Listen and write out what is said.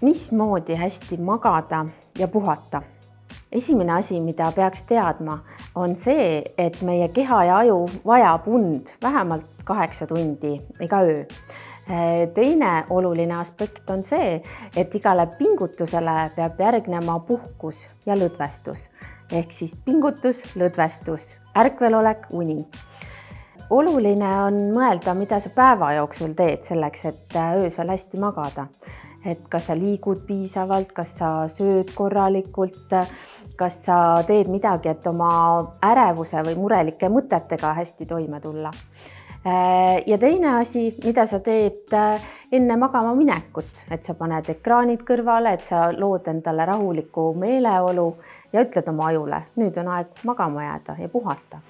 Mismoodi hästi magada ja puhata? Esimene asi, mida peaks teadma, on see, et meie keha ja aju vajab und vähemalt 8 tundi iga öö. Teine oluline aspekt on see, et igale pingutusele peab järgnema puhkus ja lõdvestus. Ehk siis pingutus, lõdvestus, ärkvelolek, uni. Oluline on mõelda, mida sa päeva jooksul teed selleks, et öösel hästi magada. Et kas sa liigud piisavalt, kas sa sööd korralikult, kas sa teed midagi, et oma ärevuse või murelike mõtetega hästi toime tulla. Ja teine asi, mida sa teed enne magama minekut, et sa paned ekraanid kõrvale, et sa lood endale rahuliku meeleolu ja ütled oma ajule, nüüd on aeg magama jääda ja puhata.